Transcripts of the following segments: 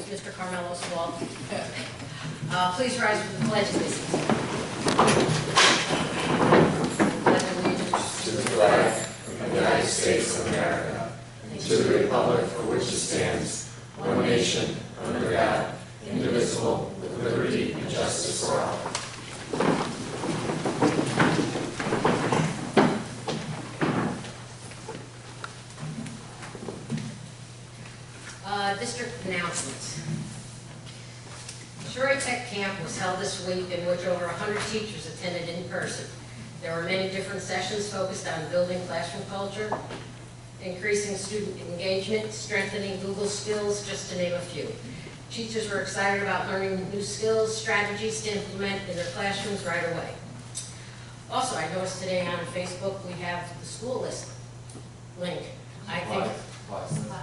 Mr. Carmelo Swald. Please rise for the pledge, please. Pledge allegiance to the flag of the United States of America, and to the republic for which it stands, one nation, under God, indivisible, with liberty and justice for all. District announcements. Shuri Tech Camp was held this week, in which over 100 teachers attended in person. There were many different sessions focused on building classroom culture, increasing student engagement, strengthening Google skills, just to name a few. Teachers were excited about learning new skills, strategies to implement in their classrooms right away. Also, I noticed today on Facebook we have the school list link. I think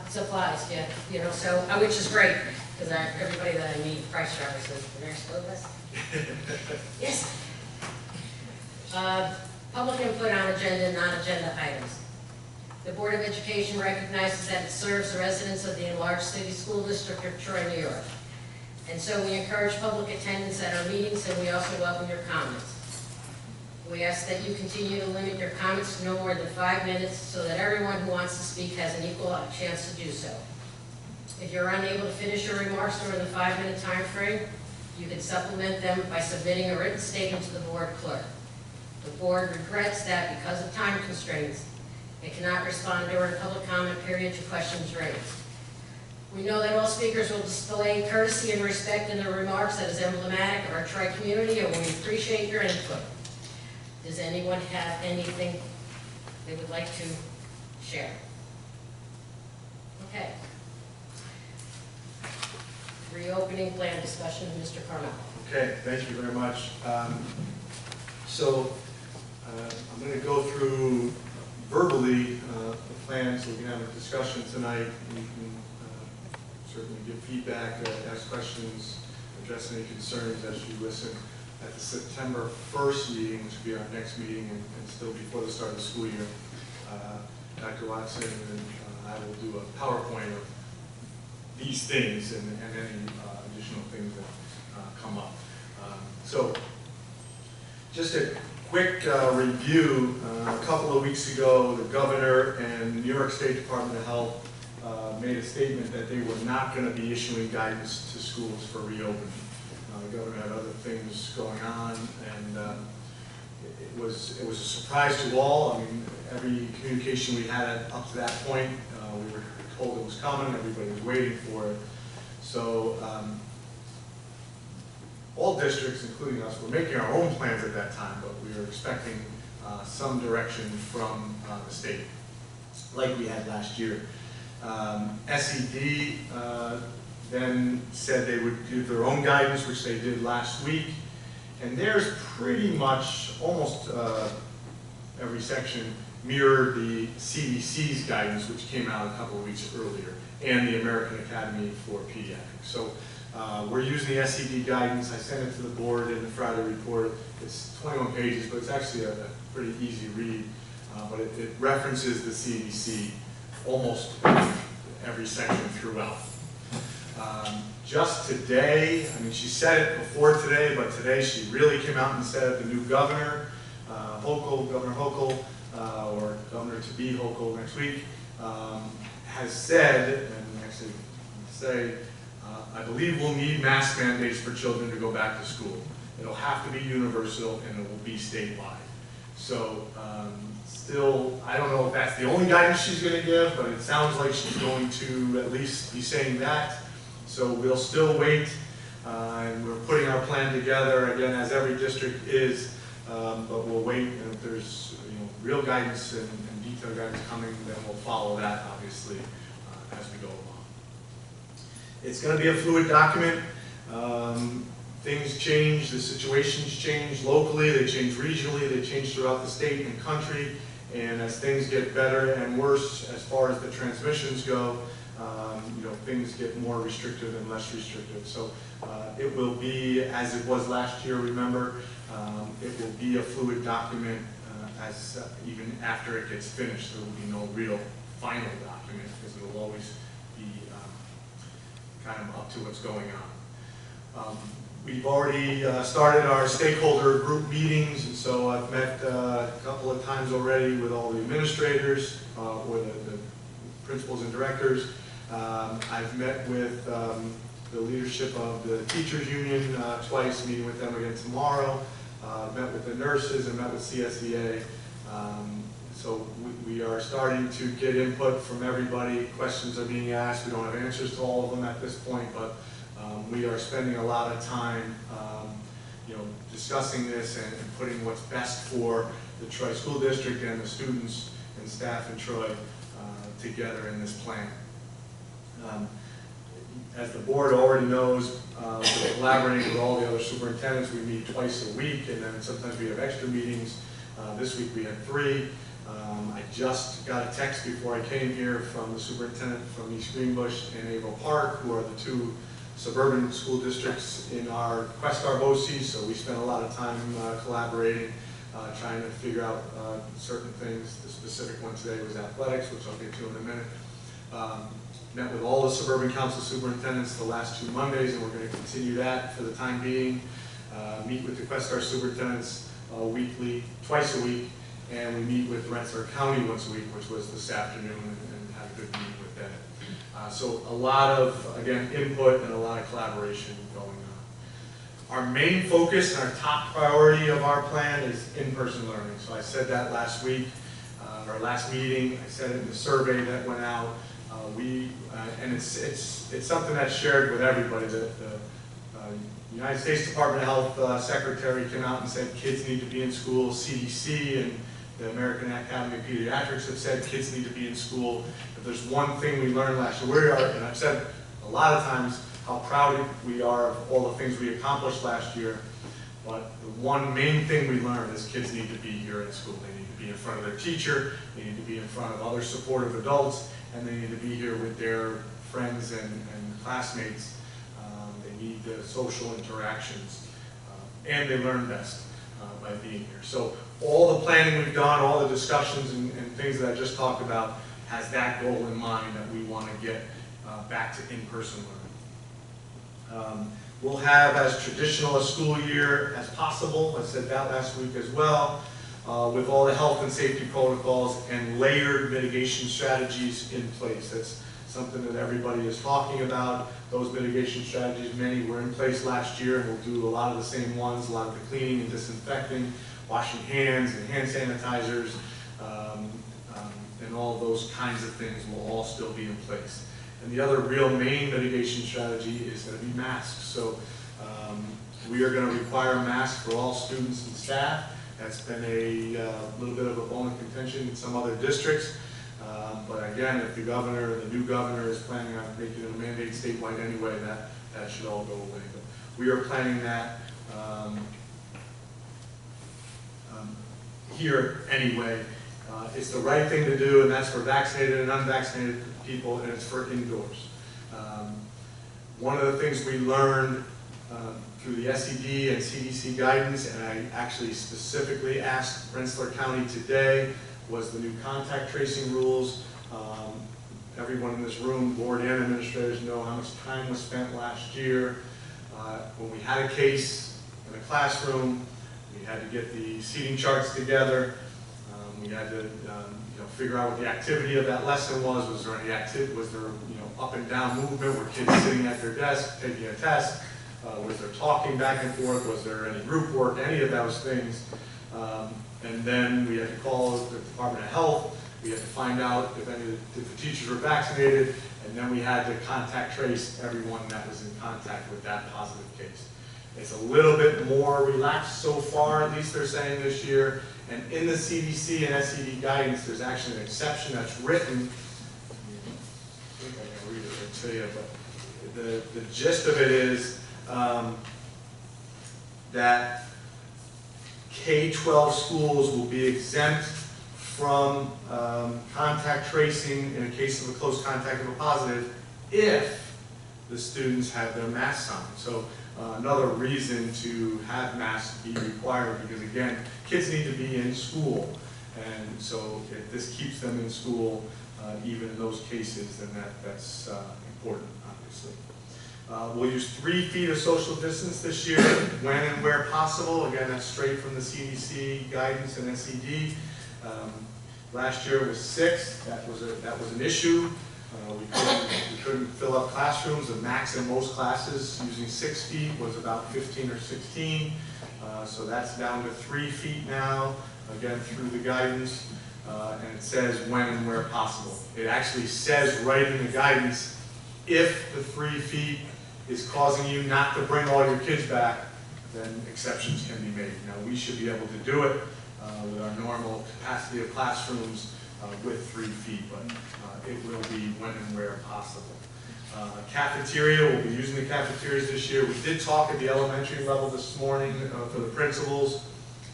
supplies, yeah, you know, so which is great because everybody that I meet, Price Driver says, "Can I school list?" Yes. Public input on agenda and non-agenda items. The Board of Education recognizes that it serves the residents of the enlarged city school district of Troy, New York. And so we encourage public attendance at our meetings, and we also welcome your comments. We ask that you continue to limit your comments to no more than 5 minutes so that everyone who wants to speak has an equal chance to do so. If you're unable to finish your remarks during the 5-minute time frame, you can supplement them by submitting a written statement to the board clerk. The board regrets that because of time constraints, it cannot respond during public comment period to questions raised. We know that all speakers will display courtesy and respect in their remarks that is emblematic of our Troy community, and we appreciate your input. Does anyone have anything they would like to share? Okay. Reopening plan discussion, Mr. Carmel. Okay, thank you very much. I'm going to go through verbally the plan so we can have a discussion tonight. You can certainly give feedback, ask questions, address any concerns as you listen. At the September 1st meeting, which will be our next meeting and still before the start of the school year, Dr. Watson and I will do a PowerPoint of these things and any additional things that come up. So just a quick review. A couple of weeks ago, the governor and the New York State Department of Health made a statement that they were not going to be issuing guidance to schools for reopening. The governor had other things going on, and it was a surprise to all. I mean, every communication we had up to that point, we were told it was coming. Everybody was waiting for it. So all districts, including us, were making our own plans at that time, but we were expecting some direction from the state, like we had last year. SED then said they would give their own guidance, which they did last week. And theirs pretty much, almost every section, mirrored the CDC's guidance, which came out a couple of weeks earlier, and the American Academy for Pediatrics. So we're using the SED guidance. I sent it to the board in the Friday report. It's 21 pages, but it's actually a pretty easy read. But it references the CDC almost every section throughout. Just today, I mean, she said it before today, but today she really came out and said it. The new governor, Governor Hochul, or Governor-to-be Hochul next week, has said, and actually say, I believe we'll need mask mandates for children to go back to school. It'll have to be universal and it will be statewide. So still, I don't know if that's the only guidance she's going to give, but it sounds like she's going to at least be saying that. So we'll still wait, and we're putting our plan together, again, as every district is, but we'll wait, and if there's real guidance and detailed guidance coming, then we'll follow that, obviously, as we go along. It's going to be a fluid document. Things change, the situations change locally, they change regionally, they change throughout the state and country, and as things get better and worse as far as the transmissions go, things get more restrictive and less restrictive. So it will be, as it was last year, remember, it will be a fluid document even after it gets finished. There will be no real final document because it will always be kind of up to what's going on. We've already started our stakeholder group meetings, and so I've met a couple of times already with all the administrators or the principals and directors. I've met with the leadership of the teachers union twice, meeting with them again tomorrow. Met with the nurses and met with CSEA. So we are starting to get input from everybody. Questions are being asked. We don't have answers to all of them at this point, but we are spending a lot of time discussing this and putting what's best for the Troy School District and the students and staff in Troy together in this plan. As the board already knows, we're collaborating with all the other superintendents. We meet twice a week, and then sometimes we have extra meetings. This week we had 3. I just got a text before I came here from the superintendent from East Greenbush and Averill Park, who are the 2 suburban school districts in our Questar BOCES. So we spent a lot of time collaborating, trying to figure out certain things. The specific one today was athletics, which I'll get to in a minute. Met with all the suburban council superintendents the last 2 Mondays, and we're going to continue that for the time being. Meet with the Questar superintendents weekly, twice a week, and we meet with Rensselaer County once a week, which was this afternoon, and had a good meeting with them. So a lot of, again, input and a lot of collaboration going on. Our main focus and our top priority of our plan is in-person learning. So I said that last week, our last meeting. I said it in the survey that went out. And it's something that's shared with everybody. The United States Department of Health Secretary came out and said kids need to be in school. CDC and the American Academy of Pediatrics have said kids need to be in school. If there's one thing we learned last year, and I've said a lot of times how proud we are of all the things we accomplished last year, but the one main thing we learned is kids need to be here at school. They need to be in front of their teacher, they need to be in front of other supportive adults, and they need to be here with their friends and classmates. They need the social interactions, and they learn best by being here. So all the planning we've done, all the discussions and things that I just talked about has that goal in mind, that we want to get back to in-person learning. We'll have as traditional a school year as possible. I said that last week as well. With all the health and safety protocols and layered mitigation strategies in place. That's something that everybody is talking about. Those mitigation strategies, many were in place last year, and we'll do a lot of the same ones, a lot of the cleaning and disinfecting, washing hands and hand sanitizers, and all those kinds of things will all still be in place. And the other real main mitigation strategy is going to be masks. So we are going to require masks for all students and staff. That's been a little bit of a bone of contention in some other districts. But again, if the governor, the new governor, is planning on making it a mandate statewide anyway, that should all go away. But we are planning that here anyway. It's the right thing to do, and that's for vaccinated and unvaccinated people, and it's for indoors. One of the things we learned through the SED and CDC guidance, and I actually specifically asked Rensselaer County today, was the new contact tracing rules. Everyone in this room, board and administrators, know how much time was spent last year. When we had a case in a classroom, we had to get the seating charts together. We had to figure out what the activity of that lesson was. Was there any activity? Was there up and down movement? Were kids sitting at their desk taking a test? Was there talking back and forth? Was there any group work? Any of those things? And then we had to call the Department of Health. We had to find out if the teachers were vaccinated, and then we had to contact trace everyone that was in contact with that positive case. It's a little bit more relaxed so far, at least they're saying this year. And in the CDC and SED guidance, there's actually an exception that's written. I think I can read it to you, but the gist of it is that K-12 schools will be exempt from contact tracing in a case of a close contact of a positive if the students have their masks on. So another reason to have masks be required, because again, kids need to be in school, and so if this keeps them in school, even in those cases, then that's important, obviously. We'll use 3 feet of social distance this year, when and where possible. Again, that's straight from the CDC guidance and SED. Last year it was 6. That was an issue. We couldn't fill up classrooms. The max in most classes using 6 feet was about 15 or 16. So that's down to 3 feet now, again through the guidance. And it says when and where possible. It actually says right in the guidance, if the 3 feet is causing you not to bring all your kids back, then exceptions can be made. Now, we should be able to do it with our normal capacity of classrooms with 3 feet, but it will be when and where possible. Cafeteria, we'll be using the cafeterias this year. We did talk at the elementary level this morning for the principals,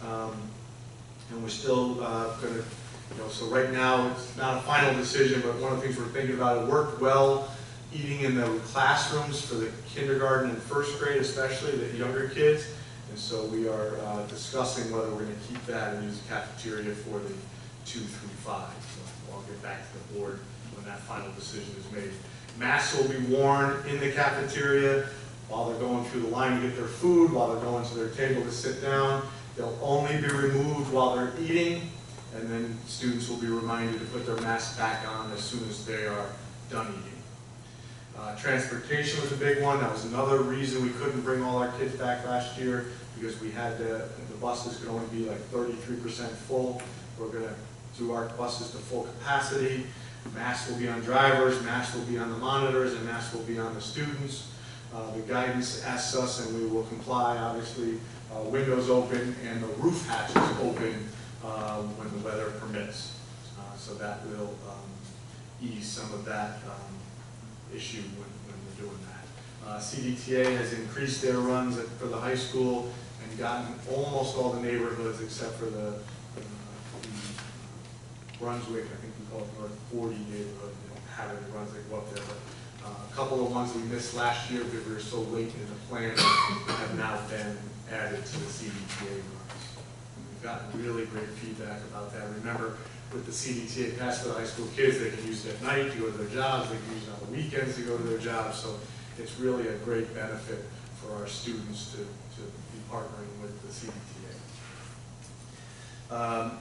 and we're still going to, so right now it's not a final decision, but one of the things we're thinking about, it worked well eating in the classrooms for the kindergarten and first grade, especially the younger kids. And so we are discussing whether we're going to keep that and use the cafeteria for the 2 through 5. So I'll get back to the board when that final decision is made. Masks will be worn in the cafeteria while they're going through the line to get their food, while they're going to their table to sit down. They'll only be removed while they're eating, and then students will be reminded to put their mask back on as soon as they are done eating. Transportation was a big one. That was another reason we couldn't bring all our kids back last year, because we had the buses could only be like 33% full. We're going to do our buses to full capacity. Masks will be on drivers, masks will be on the monitors, and masks will be on the students. The guidance asks us, and we will comply, obviously, windows open and the roof hatches open when the weather permits. So that will ease some of that issue when we're doing that. CDTA has increased their runs for the high school and gotten almost all the neighborhoods except for the Brunswick, I think we call it North 40 neighborhood, having runs that go up there. But a couple of ones we missed last year because we were so late in the plan have now been added to the CDTA runs. We've gotten really great feedback about that. Remember, with the CDTA pass for the high school kids, they can use it at night to go to their jobs, they can use it on the weekends to go to their jobs, so it's really a great benefit for our students to be partnering with the CDTA.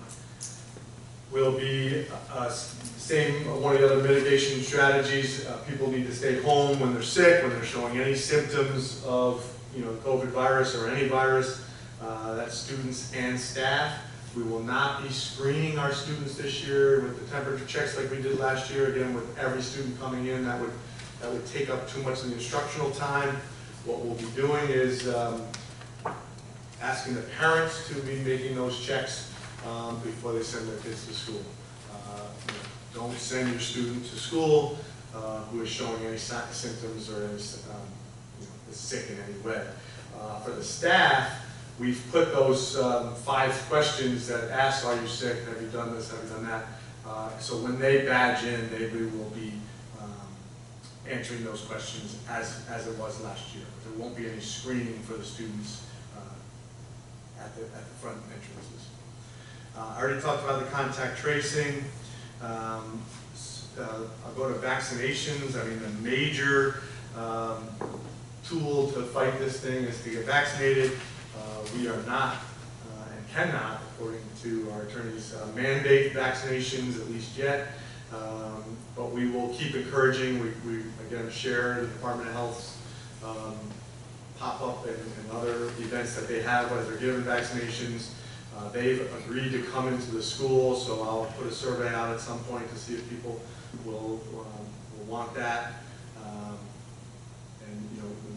Will be one of the other mitigation strategies. People need to stay home when they're sick, when they're showing any symptoms of the COVID virus or any virus. That's students and staff. We will not be screening our students this year with the temperature checks like we did last year. Again, with every student coming in, that would take up too much of the instructional time. What we'll be doing is asking the parents to be making those checks before they send their kids to school. Don't send your student to school who is showing any symptoms or is sick in any way. For the staff, we've put those 5 questions that ask, are you sick, have you done this, have you done that? So when they badge in, they will be answering those questions as it was last year. There won't be any screening for the students at the front entrances. I already talked about the contact tracing. I'll go to vaccinations. I mean, the major tool to fight this thing is to get vaccinated. We are not and cannot, according to our attorneys, mandate vaccinations, at least yet. But we will keep encouraging. We again share the Department of Health's pop-up and other events that they have as they're giving vaccinations. They've agreed to come into the school, so I'll put a survey out at some point to see if people will want that.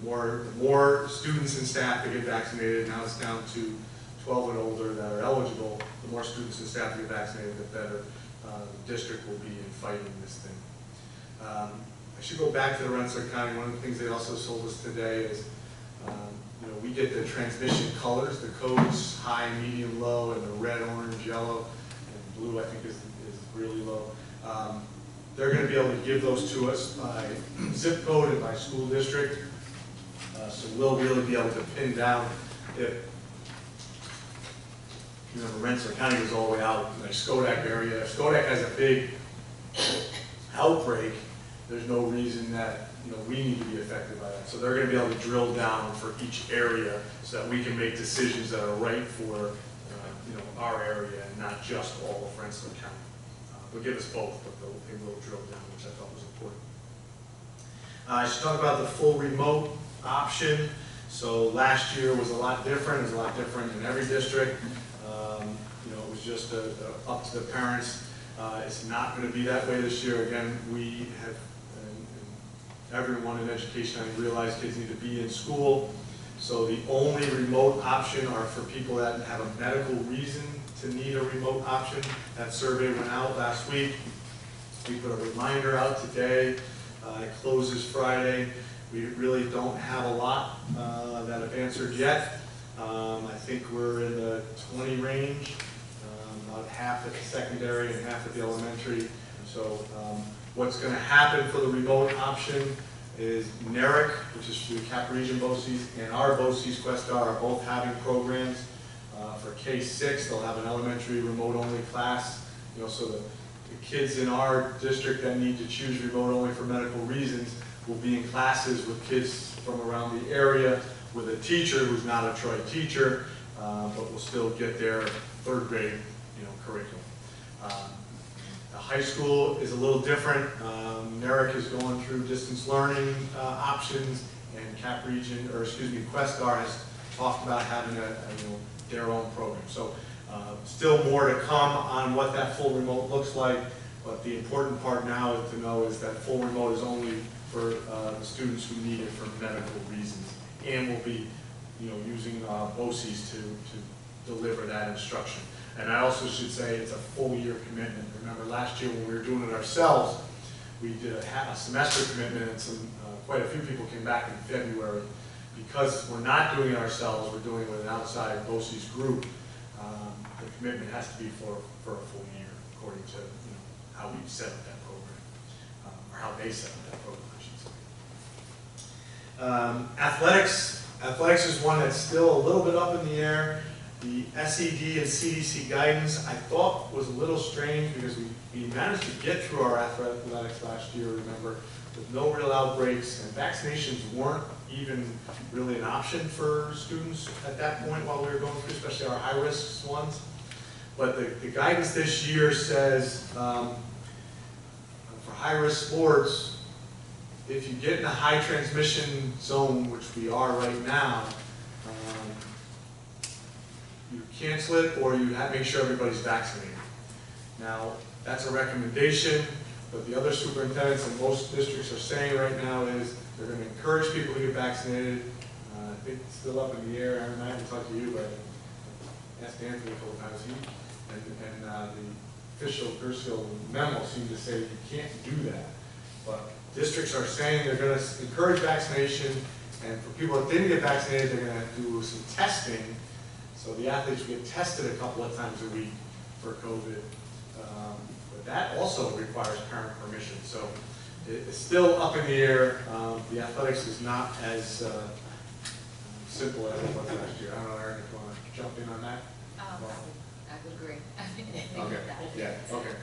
The more students and staff that get vaccinated, now it's down to 12 and older that are eligible, the more students and staff that get vaccinated, the better the district will be in fighting this thing. I should go back to the Rensselaer County. One of the things they also sold us today is we get the transmission colors, the codes, high, medium, low, and the red, orange, yellow, and blue I think is really low. They're going to be able to give those to us by zip code and by school district. So we'll really be able to pin down if Rensselaer County goes all the way out in the Schodack area. If Schodack has a big outbreak, there's no reason that we need to be affected by that. So they're going to be able to drill down for each area so that we can make decisions that are right for our area and not just all of Rensselaer County. They'll give us both, but they will drill down, which I thought was important. I should talk about the full remote option. So last year was a lot different. It was a lot different in every district. It was just up to the parents. It's not going to be that way this year. Again, we have, and everyone in education, I realize kids need to be in school. So the only remote option are for people that have a medical reason to need a remote option. That survey went out last week. We put a reminder out today. It closes Friday. We really don't have a lot that have answered yet. I think we're in the 20 range, about half at the secondary and half at the elementary. So what's going to happen for the remote option is NERIC, which is through Cap Region BOCES, and our BOCES Questar are both having programs. For K-6, they'll have an elementary remote-only class. So the kids in our district that need to choose remote-only for medical reasons will be in classes with kids from around the area with a teacher who's not a Troy teacher, but will still get their third grade curriculum. The high school is a little different. NERIC is going through distance learning options, and Cap Region, or excuse me, Questar has talked about having their own program. So still more to come on what that full remote looks like, but the important part now to know is that full remote is only for the students who need it for medical reasons, and will be using BOCES to deliver that instruction. And I also should say it's a full year commitment. Remember last year when we were doing it ourselves, we did a semester commitment, and quite a few people came back in February. Because we're not doing it ourselves, we're doing it with an outside BOCES group. The commitment has to be for a full year, according to how we set up that program, or how they set up that program, I should say. Athletics is one that's still a little bit up in the air. The SED and CDC guidance I thought was a little strange because we managed to get through our athletics last year, remember, with no real outbreaks, and vaccinations weren't even really an option for students at that point while we were going through, especially our high-risk ones. But the guidance this year says for high-risk sports, if you get in a high transmission zone, which we are right now, you cancel it or you make sure everybody's vaccinated. Now, that's a recommendation, but the other superintendents in most districts are saying right now is they're going to encourage people to get vaccinated. I think it's still up in the air. Aaron and I haven't talked to you, but I asked Anthony a couple times. And the official Gersfield memo seemed to say you can't do that. But districts are saying they're going to encourage vaccination, and for people that didn't get vaccinated, they're going to do some testing. So the athletes will get tested a couple of times a week for COVID. But that also requires parent permission. So it's still up in the air. The athletics is not as simple as it was last year. I don't know, Aaron, if you want to jump in on that? I would agree. Okay, yeah, okay.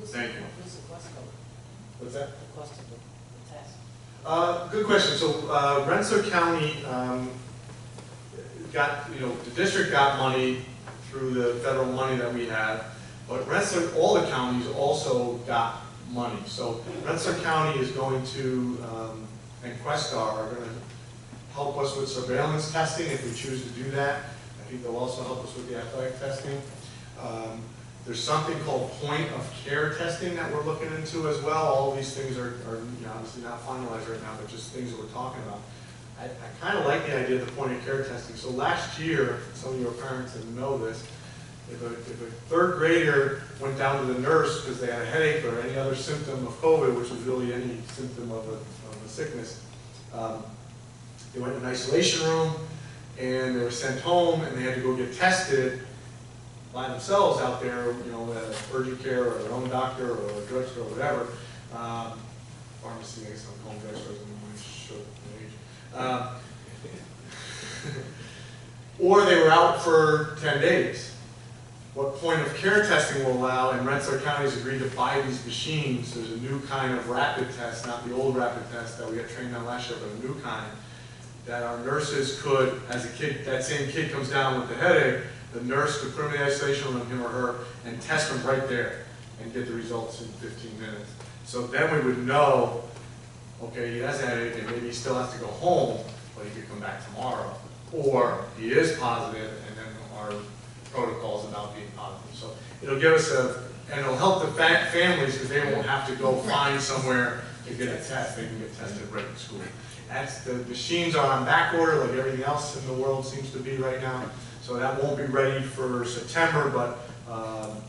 Thank you. Who's the cost of it? What's that? The cost of the test? Good question. So Rensselaer County got, the district got money through the federal money that we have, but Rensselaer, all the counties also got money. So Rensselaer County is going to, and Questar are going to help us with surveillance testing if we choose to do that. I think they'll also help us with the athletic testing. There's something called point of care testing that we're looking into as well. All these things are obviously not finalized right now, but just things that we're talking about. I kind of like the idea of the point of care testing. So last year, some of your parents didn't know this, if a third grader went down to the nurse because they had a headache or any other symptom of COVID, which was really any symptom of a sickness, they went in an isolation room and they were sent home and they had to go get tested by themselves out there, at urgent care or their own doctor or a drugstore or whatever. Pharmacy, I guess I'm calling drugstores, or they were out for 10 days. what point of care testing will allow, and Rensselaer County has agreed to buy these machines. There's a new kind of rapid test, not the old rapid test that we got trained on last year, but a new kind, that our nurses could, as a kid, that same kid comes down with a headache, the nurse could put him in isolation on him or her and test him right there and get the results in 15 minutes. So then we would know, okay, he has a headache and maybe he still has to go home, but he could come back tomorrow. Or he is positive, and then our protocols about being positive. So it'll give us and it'll help the families because they won't have to go find somewhere to get a test. They can get tested right in school. The machines are on back order like everything else in the world seems to be right now. So that won't be ready for September, but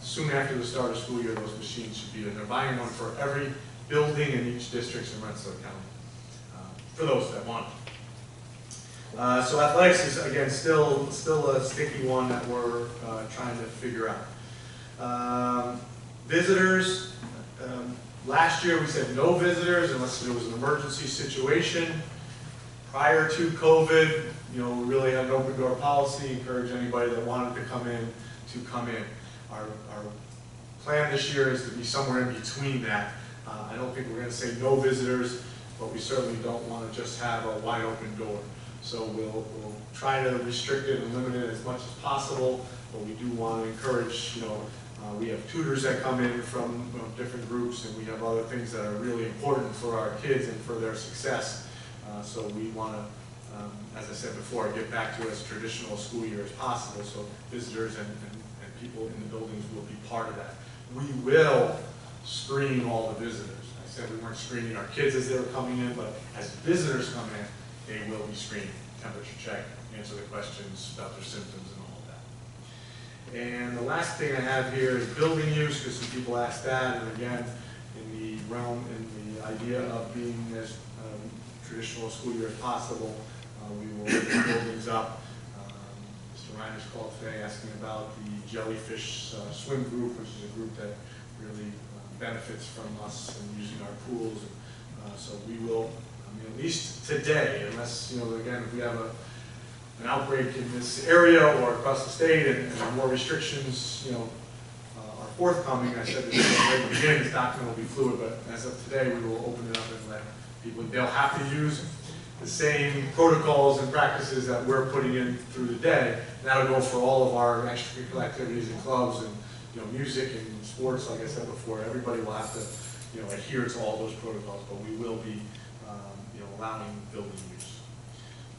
soon after the start of school year, those machines should be in. They're buying one for every building in each district in Rensselaer County, for those that want it. So athletics is, again, still a sticky one that we're trying to figure out. Visitors, last year we said no visitors unless there was an emergency situation. Prior to COVID, we really had an open door policy, encourage anybody that wanted to come in to come in. Our plan this year is to be somewhere in between that. I don't think we're going to say no visitors, but we certainly don't want to just have a wide open door. So we'll try to restrict it and limit it as much as possible, but we do want to encourage, we have tutors that come in from different groups, and we have other things that are really important for our kids and for their success. So we want to, as I said before, get back to as traditional a school year as possible, so visitors and people in the buildings will be part of that. We will screen all the visitors. I said we weren't screening our kids as they were coming in, but as visitors come in, they will be screened, temperature check, answer the questions about their symptoms and all of that. And the last thing I have here is building use, because some people asked that, and again, in the idea of being as traditional a school year as possible, we will open buildings up. Mr. Reiner's called today asking about the Jellyfish Swim Group, which is a group that really benefits from us and using our pools. So we will, at least today, unless, again, if we have an outbreak in this area or across the state and more restrictions, are forthcoming, I said this at the beginning, this document will be fluid, but as of today, we will open it up and let people, they'll have to use the same protocols and practices that we're putting in through the day. And that'll go for all of our extracurricular activities and clubs and, music and sports, like I said before. Everybody will have to, adhere to all those protocols, but we will be allowing building use.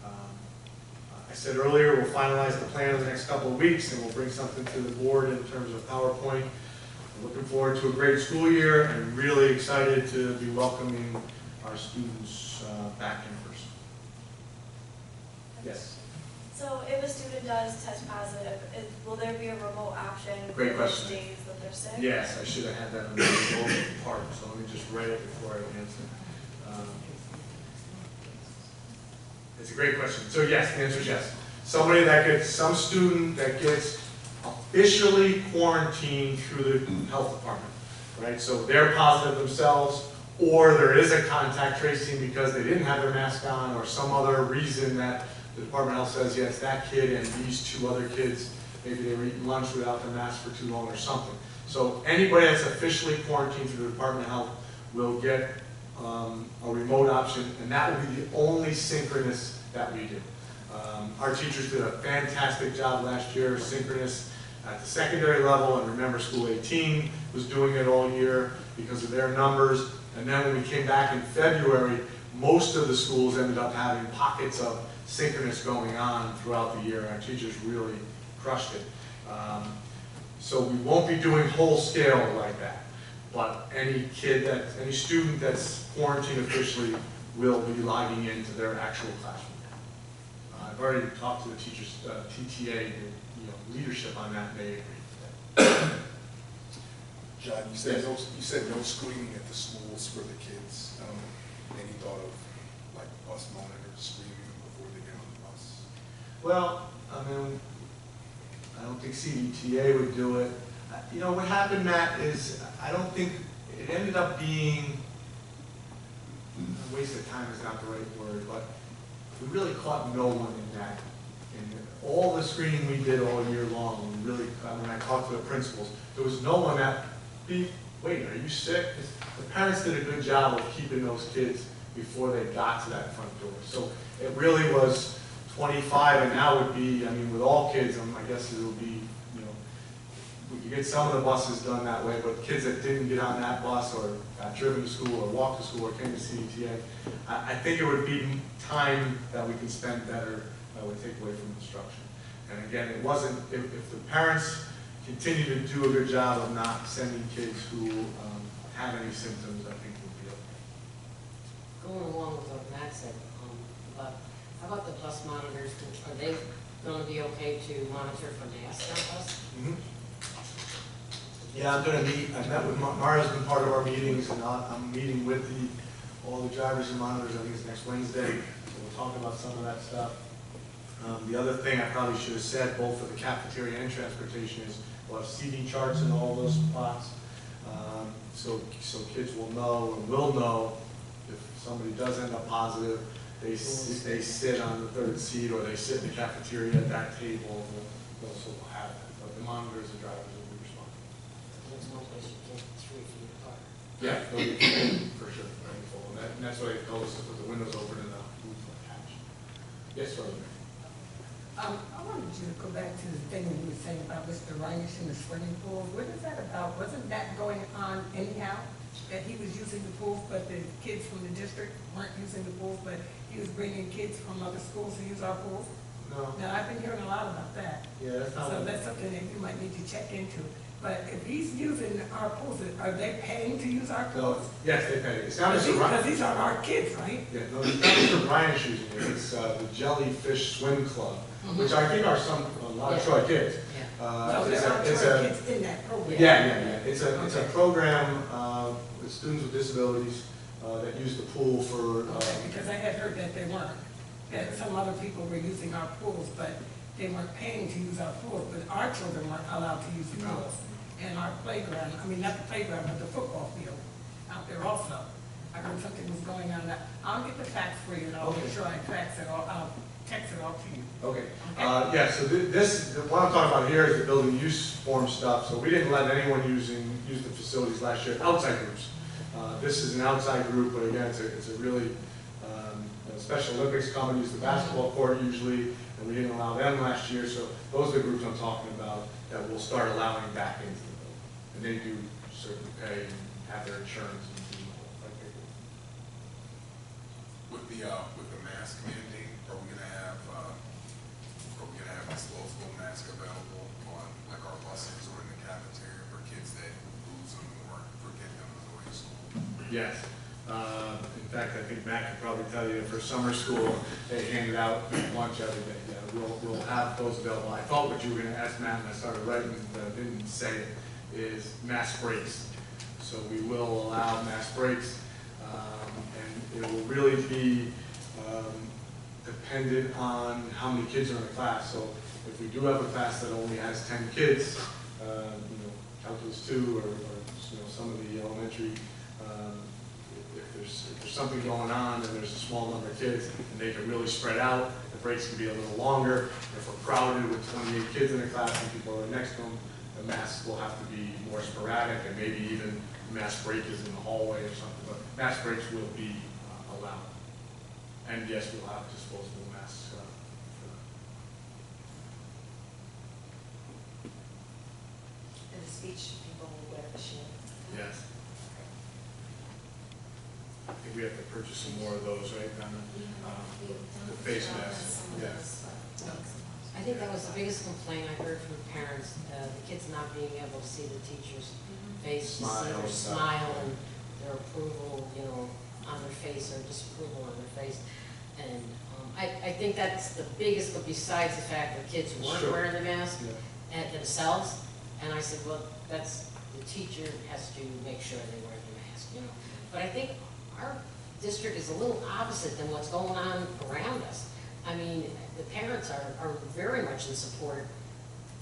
I said earlier, we'll finalize the plan in the next couple of weeks, and we'll bring something to the board in terms of PowerPoint. I'm looking forward to a great school year, and really excited to be welcoming our students back in person. Yes? So if a student does test positive, will there be a remote option? Great for question. those days that they're sick? Yes, I should have had that in the opening part, so let me just write it before I answer. It's a great question. So yes, the answer is yes. Some student that gets officially quarantined through the health department, right? So they're positive themselves, or there is a contact tracing because they didn't have their mask on, or some other reason that the Department of Health says, yes, that kid and these two other kids, maybe they were eating lunch without their mask for too long or something. So anybody that's officially quarantined through the Department of Health will get a remote option, and that will be the only synchronous that we do. Our teachers did a fantastic job last year, synchronous at the secondary level, and remember School 18 was doing it all year because of their numbers. And then when we came back in February, most of the schools ended up having pockets of synchronous going on throughout the year. Our teachers really crushed it. So we won't be doing whole scale like that, but any student that's quarantined officially will be logging into their actual classroom. I've already talked to the teachers, TTA, leadership on that, and they agree. John, you said no screening at the schools for the kids. Any thought of like bus monitors screening them before they get on the bus? Well, I don't think CDTA would do it. What happened, Matt, is I don't think it ended up being, a waste of time is not the right word, but we really caught no one in that And all the screening we did all year long, we really, when I talked to the principals, there was no one that beat, wait, are you sick? The parents did a good job of keeping those kids before they got to that front door. So it really was 25, and now would be, I mean, with all kids, I guess it will be, you know, we could get some of the buses done that way, but kids that didn't get on that bus or got driven to school or walked to school or came to CDTA, I think it would be time that we can spend better that would take away from instruction. And again, it wasn't, if the parents continue to do a good job of not sending kids who have any symptoms, I think we'll be okay. Going along with what Matt said, about, how about the bus monitors? Are they going to be okay to monitor for masks on bus? Yeah, I'm gonna meet, I met with, Mara's been part of our meetings, and I'm meeting with all the drivers and monitors, I think it's next Wednesday, so we'll talk about some of that stuff. The other thing I probably should have said, both for the cafeteria and transportation, is we'll have CD charts in all those spots, so kids will know and will know if somebody does end up positive, they sit on the third seat, or they sit in the cafeteria at that table, they'll also have it, but the monitors and drivers will be responsible. There's no place you can't 3 feet apart. Yeah, for sure, very full, and that's why they told us to put the windows open and the roof attached. Yes, sir. I wanted you to go back to the thing you were saying about Mr. Reinish and the swimming pool. What is that about? Wasn't that going on anyhow? That he was using the pool, but the kids from the district weren't using the pool, but he was bringing kids from other schools to use our pool? No. Now, I've been hearing a lot about that. Yeah, that's not. So that's something that you might need to check into. But if he's using our pools, are they paying to use our No, pools? yes, they pay. It's not Mr. Because Ryan. these are our kids, right? Yeah, no, it's not Mr. Ryan's using it. It's the Jellyfish Swim Club, which I think are a lot of Troy kids. Yeah. So there are It's Troy a, kids in that program? yeah. It's a Okay. program with students with disabilities that use the pool for. Okay, because I had heard that they weren't, that some other people were using our pools, but they weren't paying to use our pools, but our children weren't allowed to use the No. pools. And our playground, I mean, not the playground, but the football field out there also. I heard something was going on that. I'll get the facts for you, and I'll make Okay. sure I fax it all, I'll text it all to you. Okay. Okay? Yeah, so what I'm talking about here is the building use form stuff. So we didn't let anyone use the facilities last year, outside groups. This is an outside group, but again, it's a really, Special Olympics come and use the basketball court usually, and we didn't allow them last year. So those are the groups I'm talking about that we'll start allowing back into the building. And they do certainly pay and have their insurance and do like they do. With the mask mandate, are we gonna have disposable masks available on like our buses or in the cafeteria for kids that lose them or forget them on the way to school? Yes. In fact, I think Matt could probably tell you for summer school, they handed out lunch every day. Yeah, we'll have those available. I thought what you were gonna ask Matt, and I started writing, but didn't say it, is mask breaks. So we will allow mask breaks, and it will really be dependent on how many kids are in the class. So if we do have a class that only has 10 kids, calculus 2 or some of the elementary, if there's something going on and there's a small number of kids and they can really spread out, the breaks can be a little longer. If we're crowded with 28 kids in a class and people are next to them, the masks will have to be more sporadic, and maybe even mask break is in the hallway or something, but mask breaks will be allowed. And yes, we'll have disposable masks for that. And the speech people will wear the shield. Yes. I think we have to purchase some more of those, right, Donna? The face masks, yes. I think that was the biggest complaint I heard from parents, the kids not being able to see the teacher's face, to see Smile their and stuff. smile and their approval, on their face or disapproval on their face. And I think that's the biggest, but besides the fact that kids weren't Sure. wearing the mask Yeah. at themselves. And I said, well, the teacher has to make sure they wear the mask, But I think our district is a little opposite than what's going on around us. I mean, the parents are very much in support,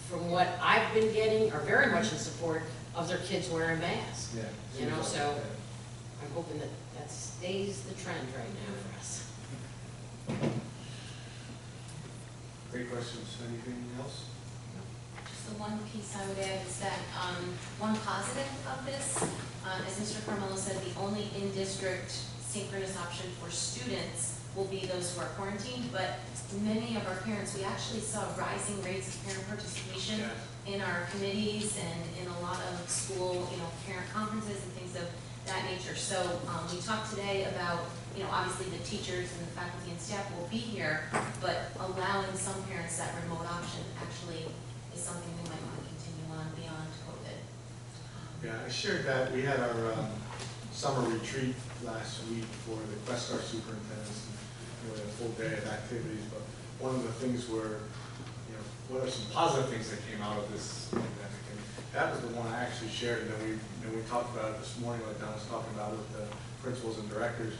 from what I've been getting, are very much in support of their kids wearing masks. Yeah. So I'm hoping that stays the trend right now for us. Okay, questions, anything else? Just the one piece I would add is that, one positive of this, as Mr. Carmelo said, the only in-district synchronous option for students will be those who are quarantined, but many of our parents, we actually saw rising rates of parent participation Yeah. in our committees and in a lot of school, parent conferences and things of that nature. So, we talked today about, obviously the teachers and the faculty and staff will be here, but allowing some parents that remote option actually is something we might want to continue on beyond COVID. Yeah, I shared that. We had our summer retreat last week for the Questar superintendents. And we had a full day of activities, but one of the things were, what are some positive things that came out of this pandemic? And that was the one I actually shared, and then we talked about it this morning, like Don was talking about with the principals and directors,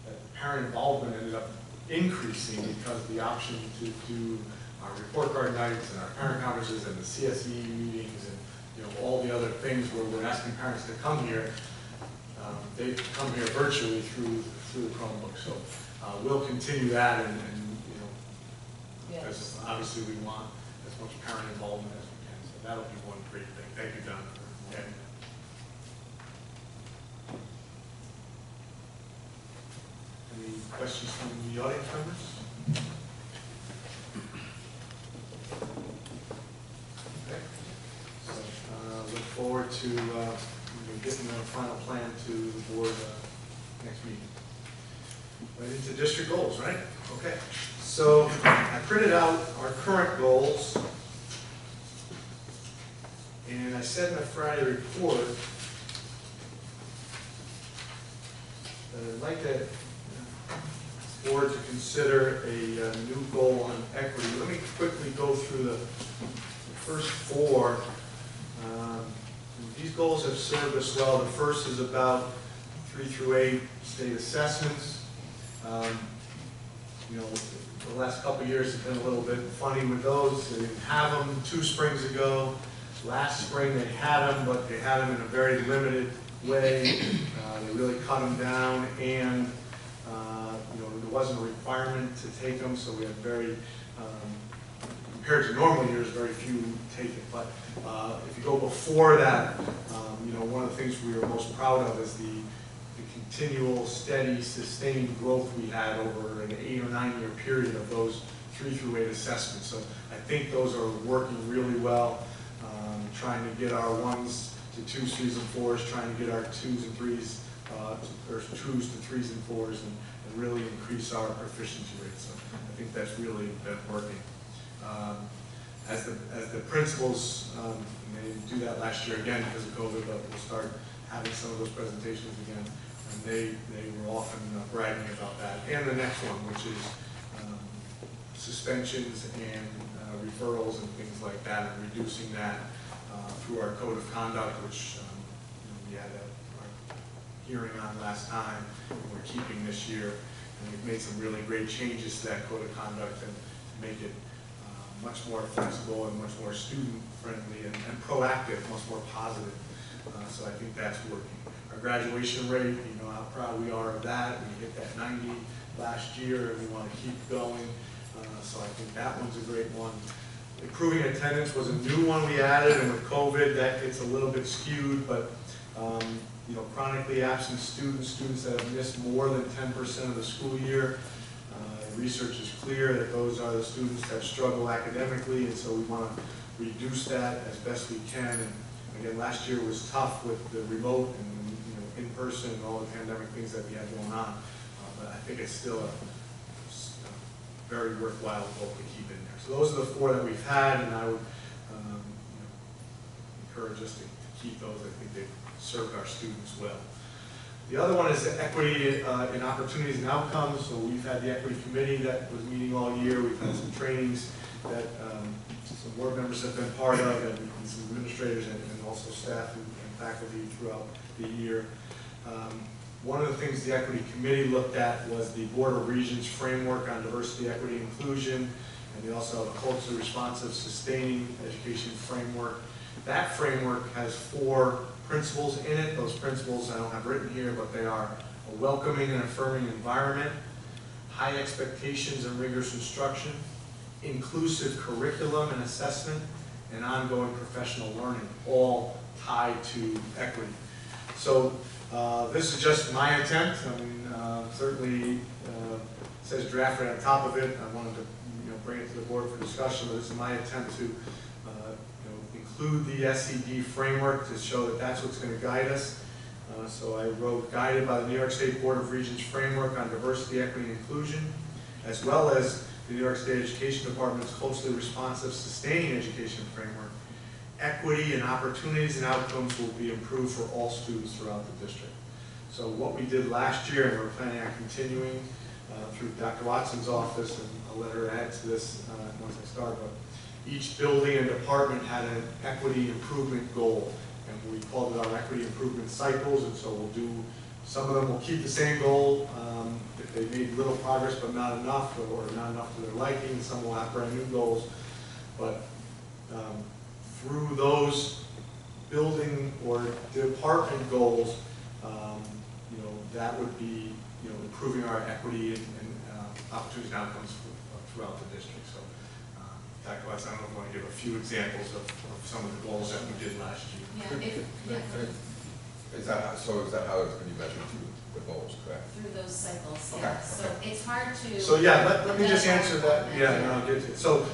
that parent involvement ended up increasing because of the option to do our report card nights and our parent conferences and the CSE meetings and all the other things where we're asking parents to come here. They come here virtually through the Chromebook. So we'll continue that, and because obviously we want as much parent involvement as we can. So that'll be one great thing. Thank you, Don. Okay. Any questions from the audience members? Okay. So look forward to getting the final plan to the board next meeting. Right into district goals, right? Okay. So I printed out our current goals, and I said in my Friday report that I'd like the board to consider a new goal on equity. Let me quickly go through the first four. These goals have served us well. The first is about 3 through 8 state assessments. The last couple of years have been a little bit funny with those. They didn't have them 2 springs ago. Last spring they had them, but they had them in a very limited way. They really cut them down, and there wasn't a requirement to take them, so we had very, compared to normal years, very few take it. But if you go before that, one of the things we were most proud of is the continual, steady, sustained growth we had over an 8 or 9 year period of those 3 through 8 assessments. So I think those are working really well, trying to get our 1s to 2s, 3s, and 4s, trying to get our 2s and 3s, or 2s to 3s and 4s, and really increase our proficiency rate. So I think that's really been working. As the principals, and they didn't do that last year again because of COVID, but we'll start having some of those presentations again. And they were often bragging about that. And the next one, which is suspensions and referrals and things like that, and reducing that through our code of conduct, which we had our hearing on last time, and we're keeping this year. And we've made some really great changes to that code of conduct and to make it much more flexible and much more student-friendly and proactive, much more positive. So I think that's working. Our graduation rate, how proud we are of that. We hit that 90 last year, and we want to keep going. So I think that one's a great one. Improving attendance was a new one we added, and with COVID, that gets a little bit skewed, but chronically absent students that have missed more than 10% of the school year, research is clear that those are the students that struggle academically, and so we want to reduce that as best we can. And again, last year was tough with the remote and in person and all the pandemic things that we had going on, but I think it's still a very worthwhile goal to keep in there. So those are the 4 that we've had, and I would encourage us to keep those. I think they've served our students well. The other one is the equity in opportunities and outcomes. So we've had the equity committee that was meeting all year. We've had some trainings that some board members have been part of, and some administrators and also staff and faculty throughout the year. One of the things the equity committee looked at was the Board of Regents framework on diversity, equity, and inclusion, and they also have a culturally responsive, sustaining education framework. That framework has 4 principles in it. Those principles I don't have written here, but they are a welcoming and affirming environment, high expectations and rigorous instruction, inclusive curriculum and assessment, and ongoing professional learning, all tied to equity. So this is just my intent. I mean, certainly says draft right on top of it. I wanted to bring it to the board for discussion, but this is my attempt to include the SED framework to show that that's what's going to guide us. So I wrote, guided by the New York State Board of Regents framework on diversity, equity, and inclusion, as well as the New York State Education Department's closely responsive sustaining education framework. Equity and opportunities and outcomes will be improved for all students throughout the district. So what we did last year, and we're planning on continuing through Dr. Watson's office, and I'll let her add to this once I start, but each building and department had an equity improvement goal, and we called it our equity improvement cycles, and so we'll do, some of them will keep the same goal if they made little progress but not enough, or not enough to their liking. Some will have brand new goals, but through those building or department goals, that would be improving our equity and opportunities and outcomes throughout the district. So, Dr. Watson, I don't know if you want to give a few examples of some of the goals that we did last year. Is that how it's going to be measured through the goals, correct? Through those cycles, Okay. yeah. So it's hard to. So yeah, let me just answer that. Yeah, no, I'll get to it. So,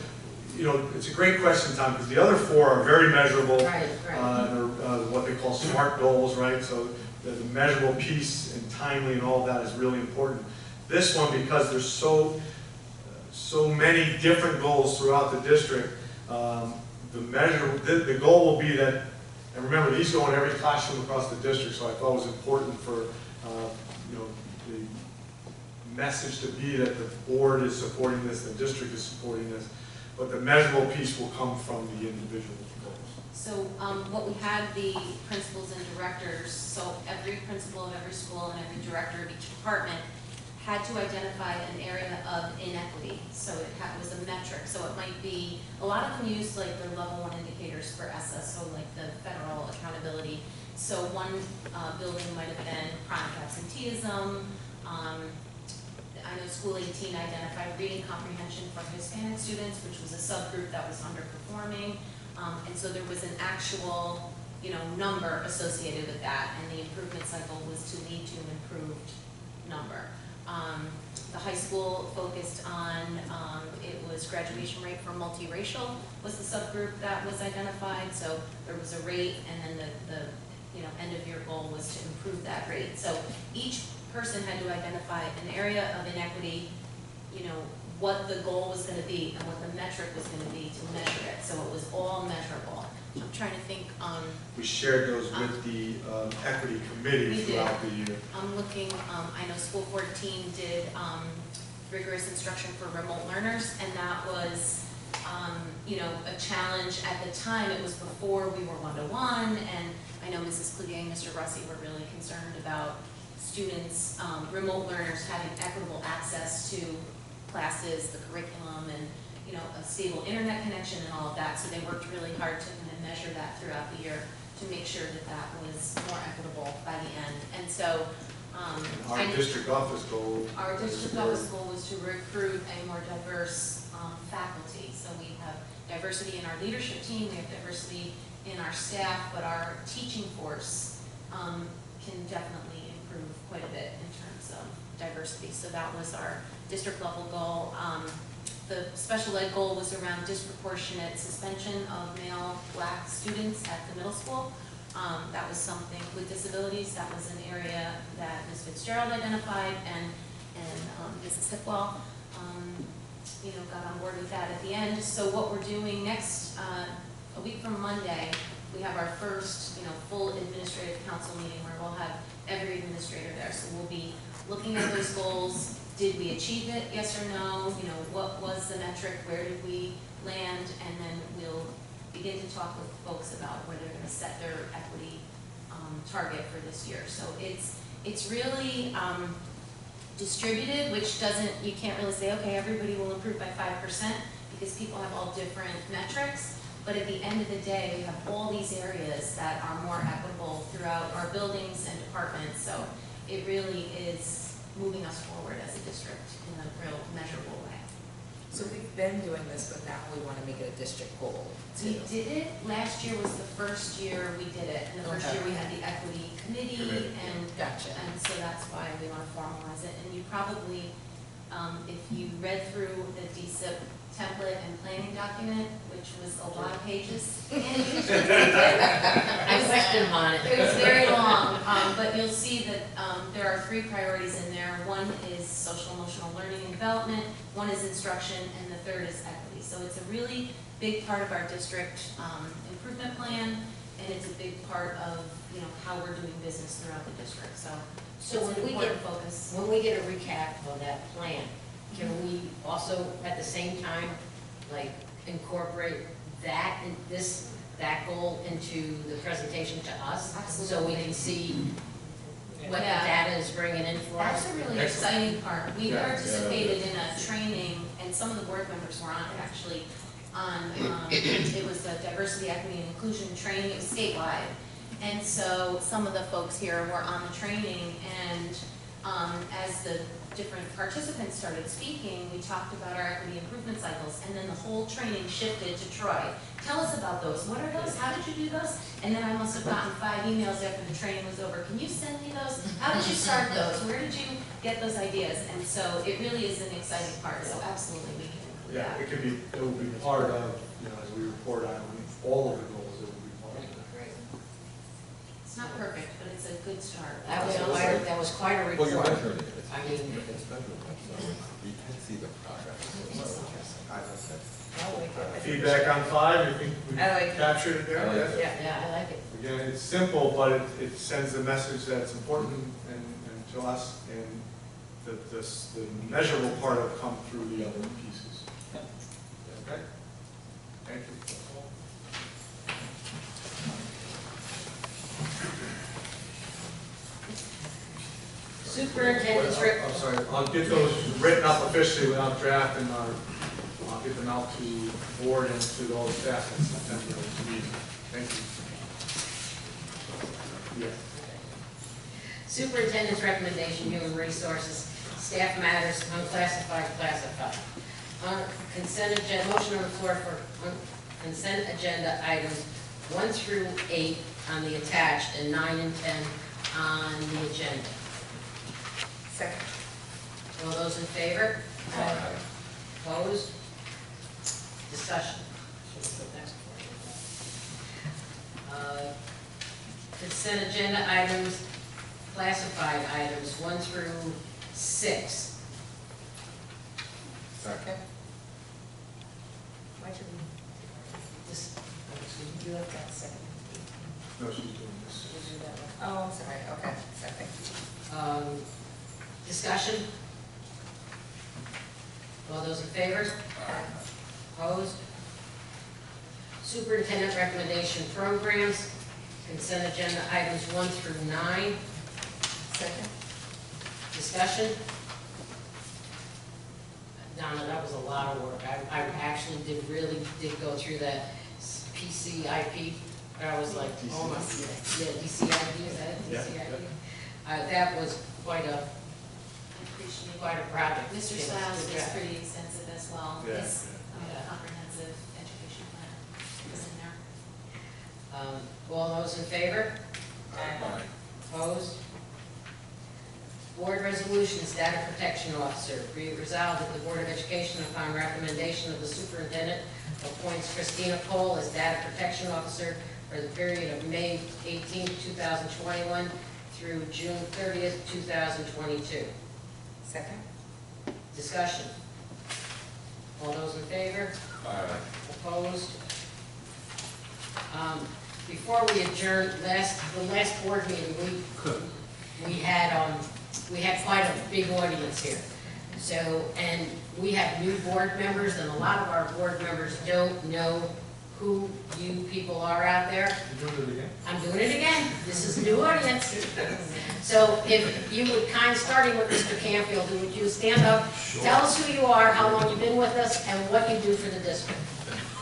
it's a great question, Tom, because the other four are very measurable. Right. They're what they call SMART goals, right? So the measurable piece and timely and all of that is really important. This one, because there's so many different goals throughout the district, the goal will be that, and remember, these go in every classroom across the district, so I thought it was important for the message to be that the board is supporting this, the district is supporting this, but the measurable piece will come from the individual goals. So what we had the principals and directors, so every principal of every school and every director of each department had to identify an area of inequity. So it was a metric. So it might be, a lot of them used like their level 1 indicators for ESSA, so like the federal accountability. So one building might have been chronic absenteeism. I know School 18 identified reading comprehension for Hispanic students, which was a subgroup that was underperforming. And so there was an actual, number associated with that, and the improvement cycle was to lead to an improved number. The high school focused on, it was graduation rate for multiracial was the subgroup that was identified. So there was a rate, and then the end of year goal was to improve that rate. So each person had to identify an area of inequity, what the goal was going to be and what the metric was going to be to measure it. So it was all measurable. I'm trying to think. We shared those with the equity committee throughout the year. I'm looking, I know School 14 did rigorous instruction for remote learners, and that was, a challenge at the time. It was before we were one-to-one, and I know Mrs. Cloutier and Mr. Russi were really concerned about students, remote learners having equitable access to classes, the curriculum, and a stable internet connection and all of that. So they worked really hard to kind of measure that throughout the year to make sure that that was more equitable by the end. And so Our district office goal was to recruit a more diverse faculty. So we have diversity in our leadership team, we have diversity in our staff, but our teaching force can definitely improve quite a bit in terms of diversity. So that was our district level goal. The special ed goal was around disproportionate suspension of male Black students at the middle school. That was something with disabilities. That was an area that Ms. Fitzgerald identified, and Mrs. Hipwell, got on board with that at the end. So what we're doing next, a week from Monday, we have our first, full administrative council meeting where we'll have every administrator there. So we'll be looking at those goals. Did we achieve it? Yes or no? What was the metric? Where did we land? And then we'll begin to talk with folks about where they're going to set their equity target for this year. So it's really distributed, which you can't really say, okay, everybody will improve by 5% because people have all different metrics. But at the end of the day, we have all these areas that are more equitable throughout our buildings and departments. So it really is moving us forward as a district in a real measurable way. So we've been doing this, but now we want to make it a district goal We too. did it, last year was the first year we did it, and the first Okay. year we had the equity committee, Committee. and Gotcha. And so that's why we want to formalize it. And you probably, if you read through the DSIP template and planning document, which was a lot of pages, and I questioned him on it. it was very long, but you'll see that there are 3 priorities in there. One is social emotional learning and development, one is instruction, and the third is equity. So it's a really big part of our district improvement plan, and it's a big part of, how we're doing business throughout the district. So So it's when an we important get, focus. when we get a recap of that plan, can we also at the same time, like, incorporate that and that goal into the presentation to us? So we can see what the Yeah. data is bringing in for us? That's a really Excellent. exciting part. We Yeah. participated in a training, and some of the board members were on it actually, it was a diversity, equity, and inclusion training, it was statewide. And so some of the folks here were on the training, and as the different participants started speaking, we talked about our equity improvement cycles, and then the whole training shifted to Troy. Tell us about those. What are those? How did you do those? And then I must have gotten 5 emails after the training was over. Can you send me those? How did you start those? Where did you get those ideas? And so it really is an exciting part, so absolutely we can include Yeah, that. it will be part of, as we report on all of the goals, it will be part of that. It's not perfect, but it's a good start. That was quite a Well, you're report. measuring it. It's- I mean- It's measurable, so you can see the progress. Feedback on 5, you think we I like it. captured it there? I like Yes? it. Yeah, I like it. Again, it's simple, but it sends the message that it's important and to us, and the measurable part will come through the other pieces. Okay? Thank you. Superintendent's report. I'm sorry, I'll get those written up officially without drafting, I'll get them out to the board and to all the staff in September meeting. Thank you. Yeah. Superintendent's recommendation, human resources, staff matters, unclassified, classified. On consent agenda, motion on the floor for consent agenda items 1 through 8 on the attached and 9 and 10 on the agenda. Second. All those in favor? Aye. Opposed? Discussion. Consent agenda items, classified items 1 through 6. Second. Why should This- we, you have that second? No, she's doing this. You do that one? Oh, I'm sorry, okay, second. Discussion? All those in favor? Opposed? Superintendent recommendation programs, consent agenda items 1 through 9. Second? Discussion? Donna, that was a lot of work. I actually really did go through that PCIP. I was like, oh my, yeah, DCIP, is that it? Yeah. DCIP? That was quite a I appreciate quite it. a project. Mr. Yes, Stiles good was job. pretty extensive as well. Yeah. His comprehensive education plan is in there. All those in favor? Aye. Opposed? Board resolutions, data protection officer. Be it resolved that the Board of Education, upon recommendation of the superintendent, appoints Christina Cole as data protection officer for the period of May 18, 2021 through June 30th, 2022. Second? Discussion. All those in favor? Aye. Opposed? Before we adjourn, the last board meeting, we had quite a big audience here. So, and we have new board members, and a lot of our board members don't know who you people are out there. You doing it again? I'm doing it again. This is a new audience. So if you would starting with Mr. Canfield, would you stand up, tell us who you are, how long you've been with us, and what you do for the district?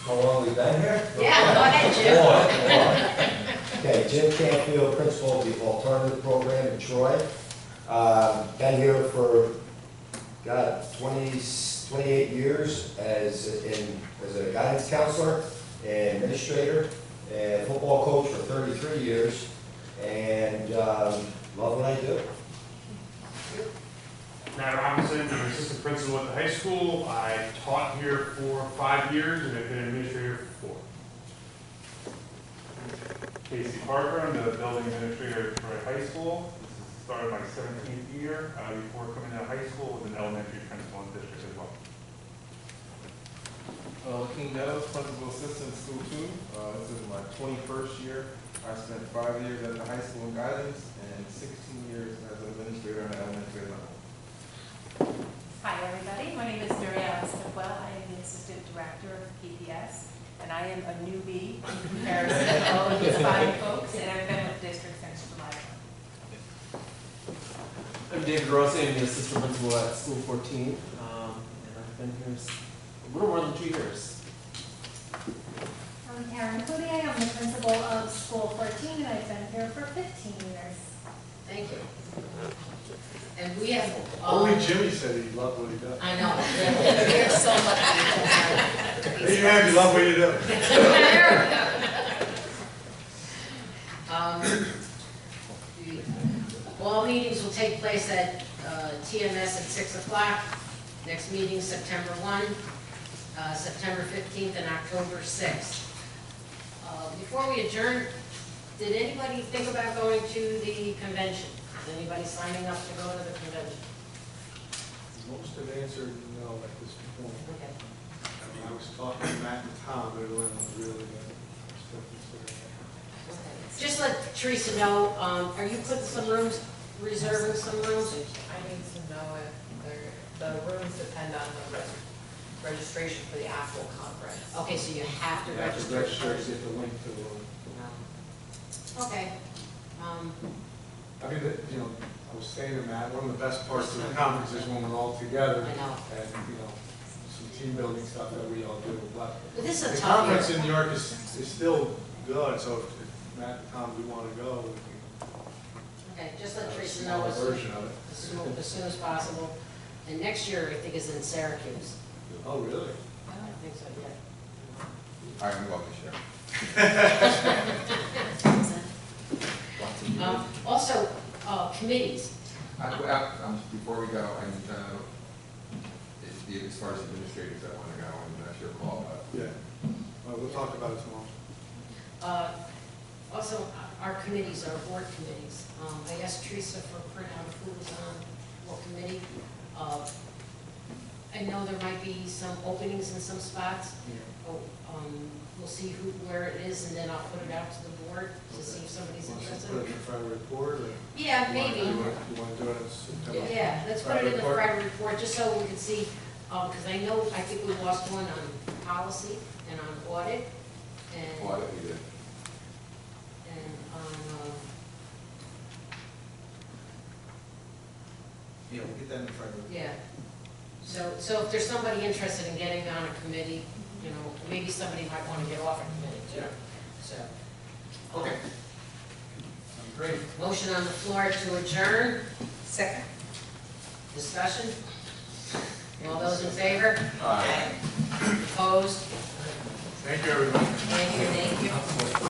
How long we been here? Yeah, go ahead, Jim. Okay, Jim Canfield, principal of the alternative program in Troy. Been here for, 20 28 years as a guidance counselor and administrator, and football coach for 33 years, and love what I do. Matt Robinson, I'm an assistant principal at the high school. I taught here for 5 years and I've been administrator for 4. Casey Parker, I'm the building administrator at Troy High School. This is started my 17th year before coming to high school with an elementary principal in the district as well. King Meadows, principal assistant, school 2. This is my 21st year. I spent 5 years at the high school in guidance and 16 years as an administrator in the elementary level. Hi, everybody. My name is Mariana Stockwell. I am the Assistant Director of PPS, and I am a newbie in comparison to all of these fine folks, and I've been with the district since July 1. I'm David Rossi, I'm the assistant principal at School 14, and I've been here a little more than 2 years. I'm Karen Cloutier, I'm the principal of School 14, and I've been here for 15 years. Thank you. And we have. Only Jimmy said he loved what he does. I know. We're so lucky. Hey, man, you love what you do. All meetings will take place at TMS at 6 o'clock. Next meeting, September 1, September 15th, and October 6th. Before we adjourn, did anybody think about going to the convention? Is anybody signing up to go to the convention? Most have answered no at this point. Okay. I mean, I was talking to Matt and Tom, but everyone was really still considering it. Just let Teresa know, are you putting some rooms, reserving some rooms? I need to know if the rooms depend on the registration for the actual conference. Okay, so you have to You have to register. register to get the link to the. Okay. I mean, you know, I was saying to Matt, one of the best parts of the conference is when we're all together. I know. And, you know, some team building stuff that we all do. But But this is a the tough conference year. in New York is still good, so if Matt and Tom, we want to go, we can. Okay, just let have a Teresa know smaller as version of it. soon as possible. And next year, I think, is in Syracuse. Oh, really? I think so, yeah. All right, I'm welcome to share. Also, committees. Before we go, and as far as administrators that want to go, and that's your call, but. Yeah. We'll talk about it tomorrow. Also, our committees, our board committees. I asked Teresa for a printout of who was on what committee. I know there might be some openings in some spots. We'll see where it is, and then I'll put it out to the board to see if somebody's Want to interested. put it in the Friday report, or? Yeah, maybe. You want to do it in September? Yeah, let's put it in the Friday report, just so we can see, because I think we lost one on policy and on audit, and Audit we did. on, Yeah, we'll get that in the Friday report. yeah. So if there's somebody interested in getting on a committee, you know, maybe somebody might want to get off a committee too. So. Okay. Great. Motion on the floor to adjourn, Second. discussion. All those in favor? All right. Opposed? Thank you, everybody. Thank you.